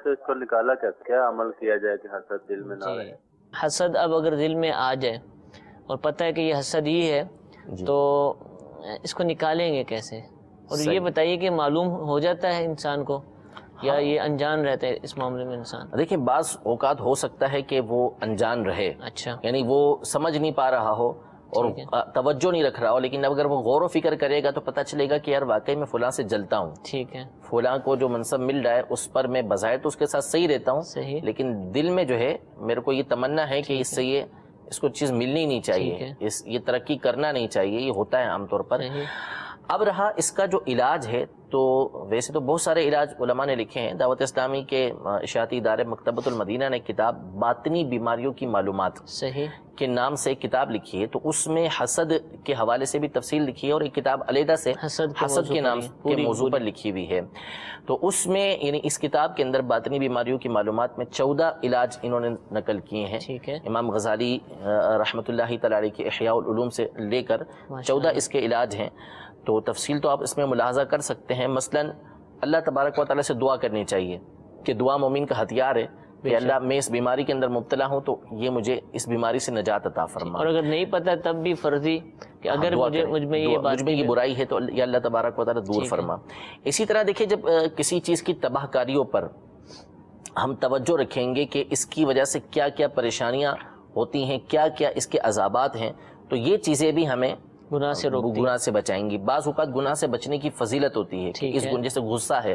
تو اس کو نکالا کیا عمل کیا جائے کہ حسد دل میں نہ رہے؟ حسد اب اگر دل میں آ جائے اور پتہ ہے کہ یہ حسد ہی ہے تو اس کو نکالیں گے کیسے؟ اور یہ بتائیے کہ معلوم ہو جاتا ہے انسان کو یا یہ انجان رہتا ہے اس معاملے میں انسان؟ دیکھیں بعض اوقات ہو سکتا ہے کہ وہ انجان رہے، اچھا، یعنی وہ سمجھ نہیں پا رہا ہو اور توجہ نہیں رکھ رہا ہو، لیکن اگر وہ غور و فکر کرے گا تو پتہ چلے گا کہ یار واقعی میں فلاں سے جلتا ہوں، ٹھیک ہے، فلاں کو جو منصب مل رہا ہے اس پر میں بظاہر تو اس کے ساتھ صحیح رہتا ہوں، صحیح، لیکن دل میں جو ہے میرے کو یہ تمنا ہے کہ اس سے اس کو چیز ملنی نہیں چاہیے، یہ ترقی کرنا نہیں چاہیے، یہ ہوتا ہے عام طور پر۔ اب رہا اس کا جو علاج ہے، تو ویسے تو بہت سارے علاج علماء نے لکھے ہیں۔ دعوت اسلامی کے اشاعتی ادارے مکتبۃ المدینہ نے کتاب باطنی بیماریوں کی معلومات صحیح کے نام سے ایک کتاب لکھی ہے، تو اس میں حسد کے حوالے سے بھی تفصیل لکھی ہے، اور ایک کتاب علیحدہ سے حسد کے نام کے موضوع پر لکھی ہوئی ہے۔ تو اس میں یعنی اس کتاب کے اندر باطنی بیماریوں کی معلومات میں 14 علاج انہوں نے نقل کیے ہیں، امام غزالی رحمۃ اللہ تعالی علیہ کے احیاء العلوم سے لے کر 14 اس کے علاج ہیں۔ تو تفصیل تو آپ اس میں ملاحظہ کر سکتے ہیں۔ مثلا اللہ تبارک و تعالی سے دعا کرنی چاہیے کہ دعا مومن کا ہتھیار ہے کہ اللہ میں اس بیماری کے اندر مبتلا ہوں تو یہ مجھے اس بیماری سے نجات عطا فرما، اور اگر نہیں پتہ تب بھی فرضی کہ اگر مجھ میں یہ برائی ہے تو یا اللہ تبارک و تعالی دور فرما۔ اسی طرح دیکھیں جب کسی چیز کی تباہ کاریوں پر ہم توجہ رکھیں گے کہ اس کی وجہ سے کیا کیا پریشانیاں ہوتی ہیں، کیا کیا اس کے عذابات ہیں، تو یہ چیزیں بھی ہمیں گناہ سے بچائیں گی۔ بعض اوقات گناہ سے بچنے کی فضیلت ہوتی ہے کہ اس جیسے غصہ ہے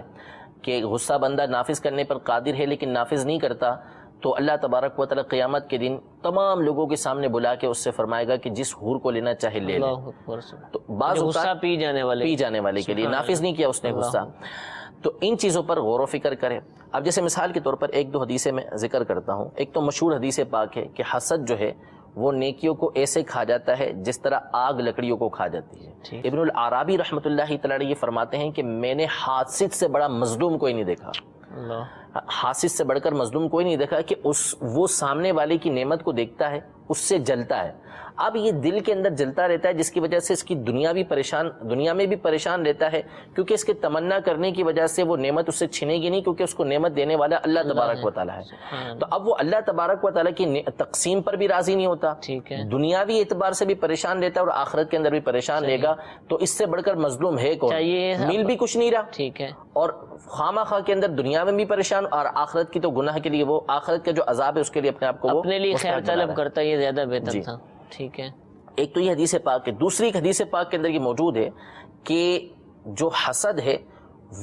کہ غصہ بندہ نافذ کرنے پر قادر ہے لیکن نافذ نہیں کرتا، تو اللہ تبارک و تعالی قیامت کے دن تمام لوگوں کے سامنے بلا کے اس سے فرمائے گا کہ جس حور کو لینا چاہے لے لے۔ تو بعض اوقات پی جانے والے کے لیے نافذ نہیں کیا اس نے غصہ، تو ان چیزوں پر غور و فکر کرے۔ اب جیسے مثال کے طور پر ایک دو حدیثیں میں ذکر کرتا ہوں۔ ایک تو مشہور حدیث پاک ہے کہ حسد جو ہے وہ نیکیوں کو ایسے کھا جاتا ہے جس طرح آگ لکڑیوں کو کھا جاتی ہے۔ ابن العرابی رحمۃ اللہ تعالی علیہ یہ فرماتے ہیں کہ میں نے حاسد سے بڑا مظلوم کوئی نہیں دیکھا، حاسد سے بڑھ کر مظلوم کوئی نہیں دیکھا کہ وہ سامنے والے کی نعمت کو دیکھتا ہے، اس سے جلتا ہے۔ اب یہ دل کے اندر جلتا رہتا ہے جس کی وجہ سے اس کی دنیا میں بھی پریشان رہتا ہے، کیونکہ اس کے تمنا کرنے کی وجہ سے وہ نعمت اس سے چھنے گی نہیں، کیونکہ اس کو نعمت دینے والا اللہ تبارک و تعالی ہے۔ تو اب وہ اللہ تبارک و تعالی کی تقسیم پر بھی راضی نہیں ہوتا، دنیاوی اعتبار سے بھی پریشان رہتا ہے اور آخرت کے اندر بھی پریشان رہے گا، تو اس سے بڑھ کر مظلوم ہے کون؟ مل بھی کچھ نہیں رہا، اور خواہ خواہ کے اندر دنیا میں بھی پریشان، اور آخرت کی تو گناہ کے لیے وہ آخرت کا جو عذاب ہے اس کے لیے اپنے آپ کو اپنے لیے خیر طلب کرتا ہے، یہ زیادہ بہتر تھا۔ ٹھیک ہے، ایک تو یہ حدیث پاک ہے۔ دوسری ایک حدیث پاک کے اندر یہ موجود ہے کہ جو حسد ہے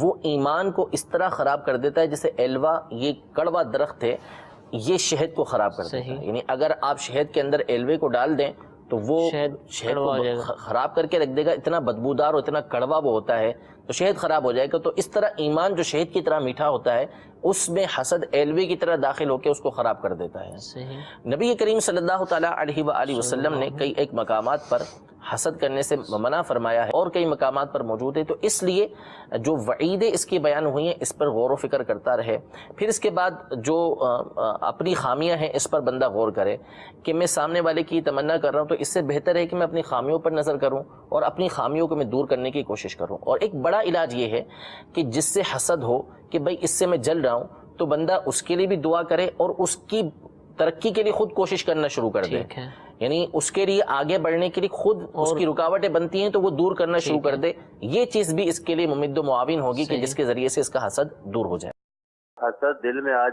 وہ ایمان کو اس طرح خراب کر دیتا ہے جیسے ایلوا، یہ کڑوا درخت ہے، یہ شہد کو خراب کر دیتا ہے۔ یعنی اگر آپ شہد کے اندر ایلوے کو ڈال دیں تو وہ شہد کو خراب کر کے رکھ دے گا، اتنا بدبودار اور اتنا کڑوا وہ ہوتا ہے تو شہد خراب ہو جائے گا۔ تو اس طرح ایمان جو شہد کی طرح میٹھا ہوتا ہے، اس میں حسد ایلوے کی طرح داخل ہو کے اس کو خراب کر دیتا ہے۔ نبی کریم صلی اللہ تعالی علیہ وآلہ وسلم نے کئی ایک مقامات پر حسد کرنے سے منع فرمایا ہے، اور کئی مقامات پر موجود ہے، تو اس لیے جو وعیدیں اس کی بیان ہوئی ہیں اس پر غور و فکر کرتا رہے۔ پھر اس کے بعد جو اپنی خامیاں ہیں اس پر بندہ غور کرے کہ میں سامنے والے کی تمنا کر رہا ہوں، تو اس سے بہتر ہے کہ میں اپنی خامیوں پر نظر کروں اور اپنی خامیوں کو میں دور کرنے کی کوشش کروں۔ اور ایک بڑا علاج یہ ہے کہ جس سے حسد ہو کہ بھئی اس سے میں جل رہا ہوں، تو بندہ اس کے لیے بھی دعا کرے اور اس کی ترقی کے لیے خود کوشش کرنا شروع کر دے، یعنی اس کے لیے آگے بڑھنے کے لیے خود اس کی رکاوٹیں بنتی ہیں تو وہ دور کرنا شروع کر دے۔ یہ چیز بھی اس کے لیے ممد و معاون ہوگی کہ جس کے ذریعے سے اس کا حسد دور ہو جائے۔ حسد دل میں آ